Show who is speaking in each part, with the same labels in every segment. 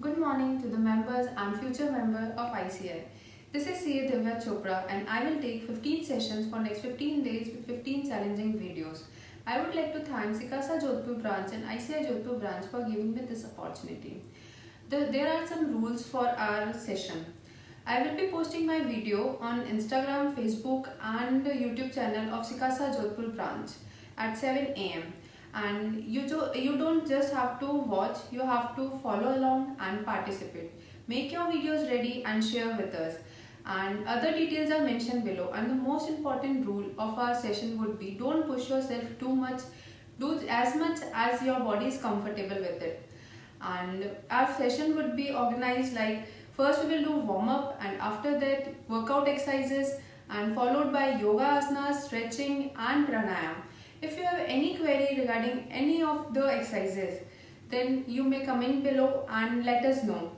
Speaker 1: Good morning to the members and future member of ICI. This is CA Divya Chopra and I will take 15 sessions for next 15 days with 15 challenging videos. I would like to thank Sikasa Jodhpur branch and ICI Jodhpur branch for giving me this opportunity. There are some rules for our session. I will be posting my video on Instagram, Facebook and YouTube channel of Sikasa Jodhpur branch at 7 am. And you don't just have to watch, you have to follow along and participate. Make your videos ready and share with us. And other details are mentioned below. And the most important rule of our session would be don't push yourself too much. Do as much as your body is comfortable with it. And our session would be organized like first we will do warm up and after that workout exercises and followed by yoga asanas, stretching and pranayam. If you have any query regarding any of the exercises, then you may comment below and let us know.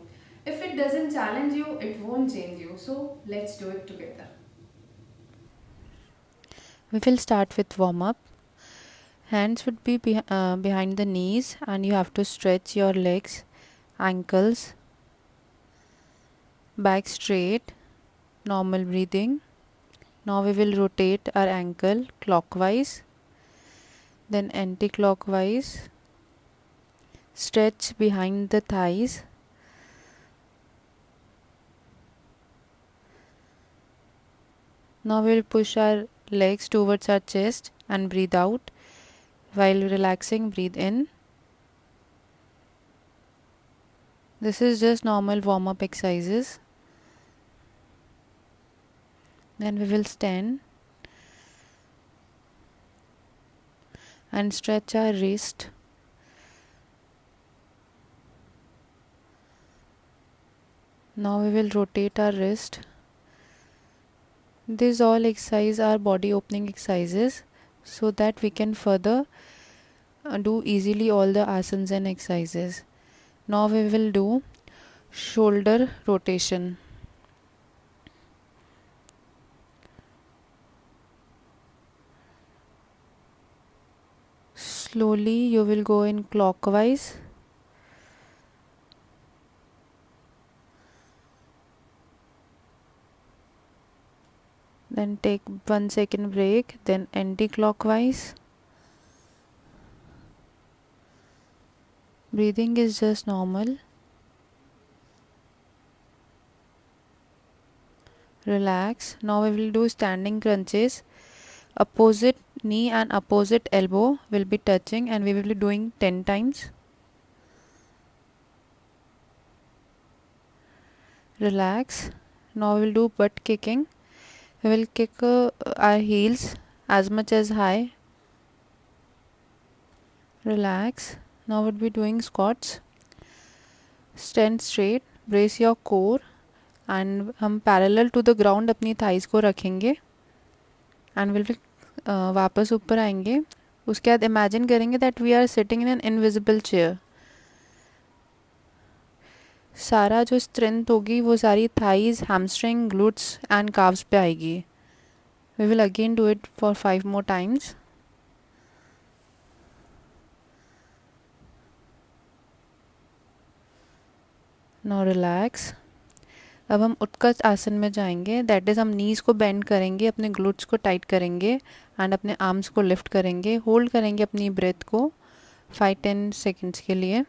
Speaker 1: If it doesn't challenge you, it won't change you. So let's do it together.
Speaker 2: We will start with warm up. Hands would be behind the knees and you have to stretch your legs, ankles, back straight, normal breathing. Now we will rotate our ankle clockwise, then anti-clockwise. Stretch behind the thighs. Now we will push our legs towards our chest and breathe out. While relaxing, breathe in. This is just normal warm-up exercises. Then we will stand and stretch our wrist. Now we will rotate our wrist. These all exercises are body opening exercises so that we can further do easily all the asanas and exercises. Now we will do shoulder rotation. Slowly you will go in clockwise. Then take 1 second break, then anti-clockwise. Breathing is just normal. Relax. Now we will do standing crunches. Opposite knee and opposite elbow will be touching and we will be doing 10 times. Relax. Now we will do butt kicking. We will kick our heels as much as high. Relax. Now we'll be doing squats. Stand straight, brace your core and हम parallel to the ground अपनी thighs को रखेंगे and we'll be वापस ऊपर आएंगे. उसके बाद imagine करेंगे that we are sitting in an invisible chair. सारा जो strength होगी वो सारी thighs, hamstring, glutes and calves पे आएगी. We will again do it for 5 more times. Now relax. अब हम उत्कर्ष आसन में जाएंगे. दैट इज़ हम नीज़ को बेंड करेंगे, अपने ग्लूट्स को टाइट करेंगे एंड अपने आर्म्स को लिफ्ट करेंगे. होल्ड करेंगे अपनी ब्रेथ को 5-10 सेकेंड्स के लिए.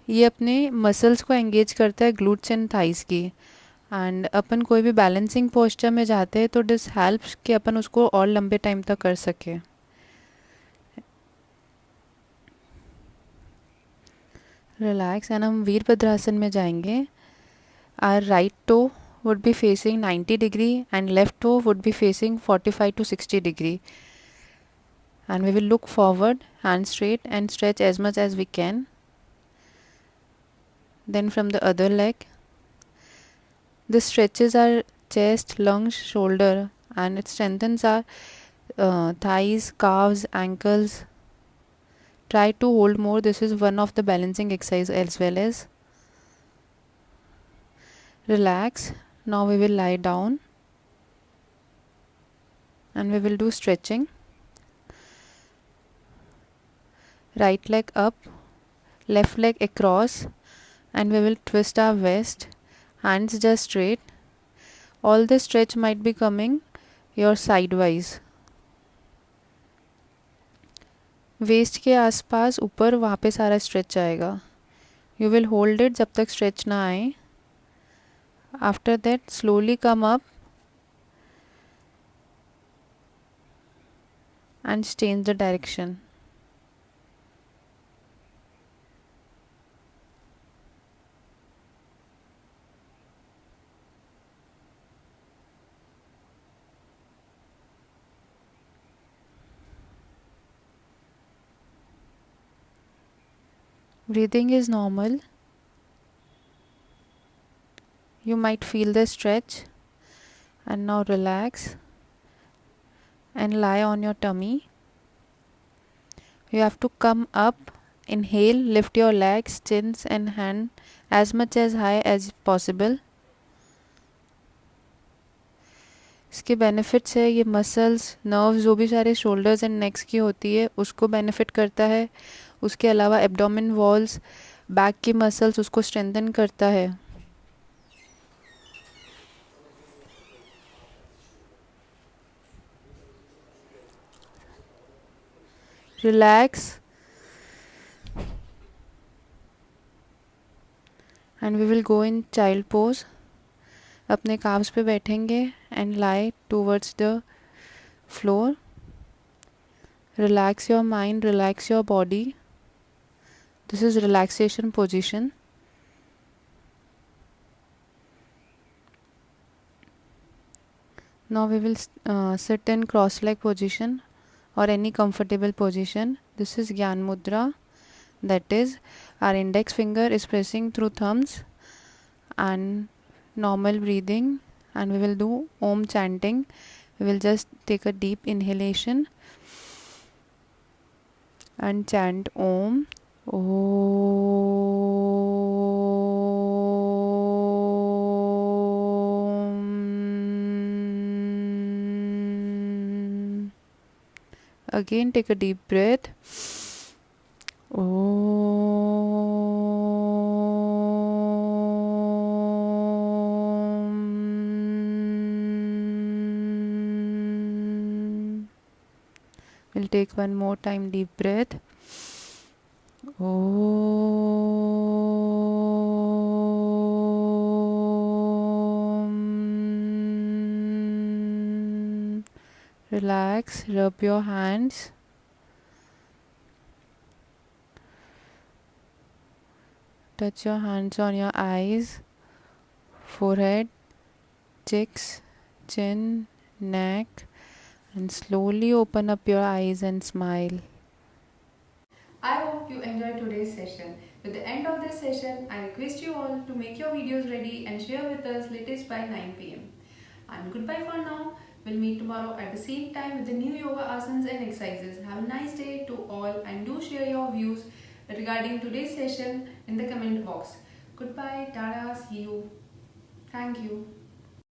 Speaker 2: ये अपने मसल्स को एंगेज करता है, ग्लूट्स एंड थाइस की. एंड अपन कोई भी बैलेंसिंग पोस्चर में जाते हैं तो दिस हेल्प्स कि अपन उसको और लंबे टाइम तक कर सके. रिलैक्स एंड हम वीरभद्रासन में जाएंगे. Our right toe would be facing 90 degree and left toe would be facing 45 to 60 degree. And we will look forward, hands straight and stretch as much as we can. Then from the other leg. This stretches our chest, lungs, shoulder and it strengthens our thighs, calves, ankles. Try to hold more. This is one of the balancing exercise as well as. Relax. Now we will lie down and we will do stretching. Right leg up, left leg across, and we will twist our waist, hands just straight. All the stretch might be coming your sidewise. Waist के आसपास ऊपर वहाँ पे सारा stretch आएगा. You will hold it जब तक stretch ना आए. After that slowly come up and change the direction. Breathing is normal. You might feel the stretch, and now relax and lie on your tummy. You have to come up, inhale, lift your legs, chins and hand as much as high as possible. इसके benefits है, ये muscles, nerves जो भी सारे shoulders and next की होती है उसको बेनिफिट करता है. उसके अलावा एब्डोमेन वॉल्स, बैक की मसल्स, उसको स्ट्रेंथन करता है. Relax and we will go in child pose. अपने काव्स पे बैठेंगे and lie towards the floor. Relax your mind, relax your body. This is relaxation position. Now we will sit in cross leg position or any comfortable position. This is Gyan Mudra. That is, our index finger is pressing through thumbs and normal breathing, and we will do Om chanting. We will just take a deep inhalation and chant Om. Again, take a deep breath. We'll take one more time deep breath. Relax, rub your hands. Touch your hands on your eyes, forehead, cheeks, chin, neck, and slowly open up your eyes and smile.
Speaker 1: I hope you enjoyed today's session. With the end of this session, I request you all to make your videos ready and share with us latest by 9 pm. And goodbye for now. We'll meet tomorrow at the same time with the new yoga asanas and exercises. Have a nice day to all and do share your views regarding today's session in the comment box. Goodbye, Tara, see you. Thank you.